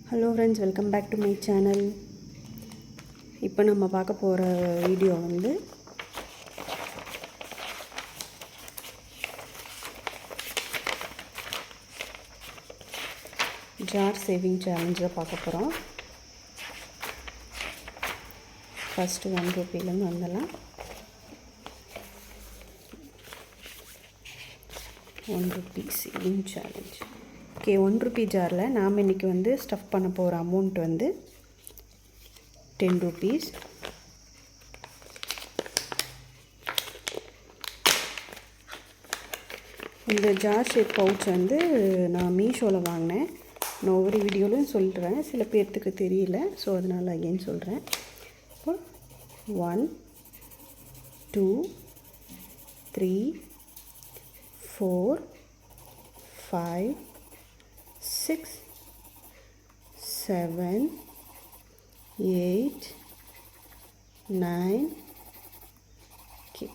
Hello friends, welcome back to my channel. இப்போ நம்ம பார்க்க போகிற வீடியோ வந்து ஜார் சேவிங் சேலஞ்சில் பார்க்க போகிறோம். ஃபஸ்ட்டு 1 ரூபீலேருந்து வந்துடலாம். 1 ரூபீ சேவிங் சேலஞ்ச். ஓகே, 1 ரூபீ ஜாரில் நாம் இன்றைக்கி வந்து ஸ்டஃப் பண்ண போகிற அமௌண்ட் வந்து 10 ரூபீஸ். இந்த ஜார் ஷேப் பவுச் வந்து நான் மீஷோவில் வாங்கினேன். நான் ஒவ்வொரு வீடியோலையும் சொல்கிறேன், சில பேர்த்துக்கு தெரியல, ஸோ அதனால் அகைன் சொல்கிறேன். இப்போ 1 2 3 4 5 6 7 8 9 ஓகே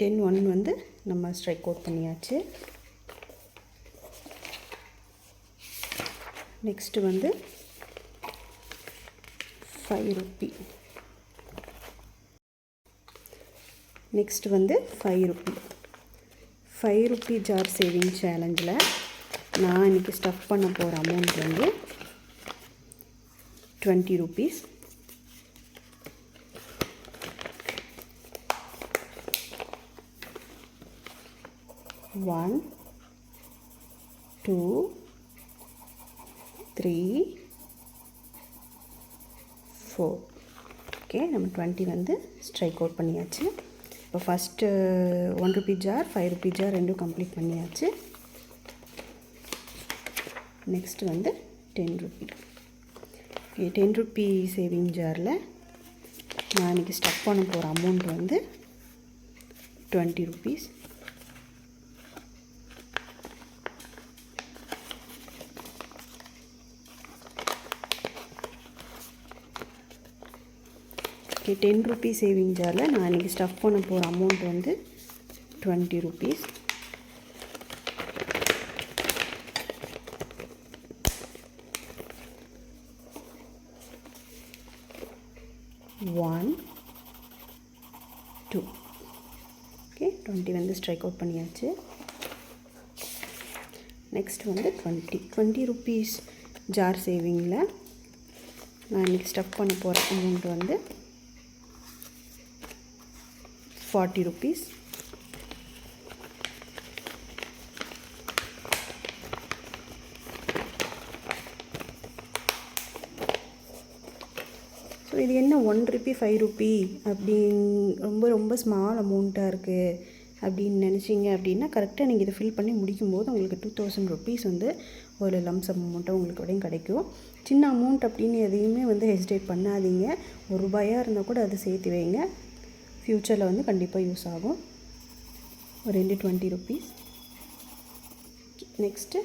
10 1 வந்து நம்ம ஸ்ட்ரைக் அவுட் பண்ணியாச்சு. நெக்ஸ்ட்டு வந்து 5 ரூபீ. நெக்ஸ்ட் வந்து 5 ரூபீ. 5 ரூபீ ஜார் சேவிங் சேலஞ்சில் நான் இன்றைக்கி ஸ்டஃப் பண்ண போகிற அமௌண்ட் வந்து 20 ரூபீஸ். One, 2, 3, 4. ஓகே, நம்ம 20 வந்து ஸ்ட்ரைக் அவுட் பண்ணியாச்சு. இப்போ ஃபஸ்ட்டு 1 ரூபீ ஜார், 5 ரூபீ ஜார் ரெண்டும் கம்ப்ளீட் பண்ணியாச்சு. நெக்ஸ்ட்டு வந்து 10 ரூபீ. ஓகே, 10 ரூபீ சேவிங் ஜாரில் நான் இன்றைக்கி ஸ்டஃப் பண்ண போகிற அமௌண்ட் வந்து 20 ரூபீஸ். ஓகே, 10 ரூபீ சேவிங் ஜாரில் நான் இன்றைக்கி ஸ்டஃப் பண்ண போகிற அமௌண்ட் வந்து 20 ரூபீஸ். One, 2. ஓகே, 20 வந்து ஸ்ட்ரைக் அவுட் பண்ணியாச்சு. நெக்ஸ்ட் வந்து 20 ரூபீஸ் ஜார் சேவிங்கில் நான் இன்றைக்கி ஸ்டஃப் பண்ண போகிற அமௌண்ட் வந்து 40 ரூபீஸ். ஸோ இது என்ன 1 ரூபீ 5 ரூபி அப்படின்னு ரொம்ப ஸ்மால் அமௌண்ட்டாக இருக்குது அப்படின்னு நினச்சிங்க அப்படின்னா, கரெக்டாக நீங்கள் இதை ஃபில் பண்ணி முடிக்கும்போது உங்களுக்கு 2000 ரூபீஸ் வந்து ஒரு லம்சம் அமௌண்ட்டாக உங்களுக்கு வரையும் கிடைக்கும். சின்ன அமௌண்ட் அப்படின்னு எதையுமே வந்து ஹெசிடேட் பண்ணாதீங்க. ₹1 இருந்தால் கூட அதை சேர்த்து வைங்க, ஃப்யூச்சரில் வந்து கண்டிப்பாக யூஸ் ஆகும். ஒரு 20 ரூபீஸ். நெக்ஸ்ட்டு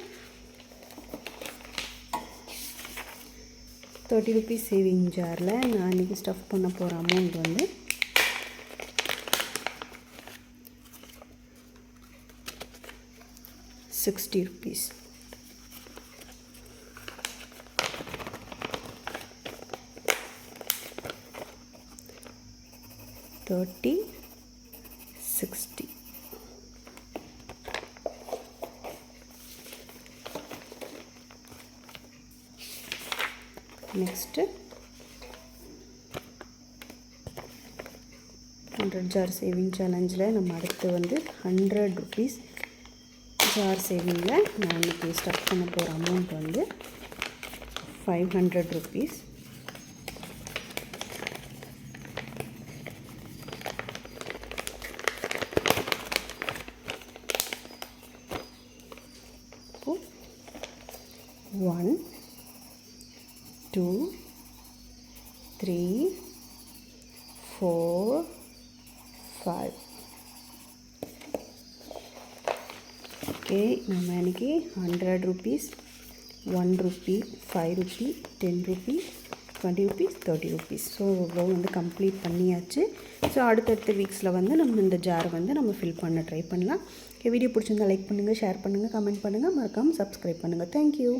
30 ரூபீஸ் சேவிங் ஜாரில் நான் இன்றைக்கி ஸ்டஃப் பண்ண போகிற அமௌண்ட் வந்து 60 ரூபீஸ். $30, $60. நெக்ஸ்ட்டு 100 ஜார் சேவிங் சேலஞ்சில் நம்ம அடுத்து வந்து 100 ரூபீஸ் ஜார் சேவிங்கில் நான் இன்றைக்கி ஸ்டஃப் பண்ண போகிற அமௌண்ட் வந்து 500 ரூபீஸ். இப்போ 1 2 3 4 5. ஓகே, நம்ம இன்றைக்கி 100 rupees, 1 Ruby, 5 Ruby, 10 Ruby, 20 rupees, 30 rupees. So இவ்வளோ வந்து கம்ப்ளீட் பண்ணியாச்சு. ஸோ அடுத்தடுத்த வீக்ஸில் வந்து நம்ம இந்த ஜாரை வந்து நம்ம ஃபில் பண்ண ட்ரை பண்ணலாம். வீடியோ பிடிச்சிருந்தால் லைக் பண்ணுங்கள், ஷேர் பண்ணுங்கள், கமெண்ட் பண்ணுங்கள், மறக்காமல் சப்ஸ்கிரைப் பண்ணுங்கள். தேங்க்யூ.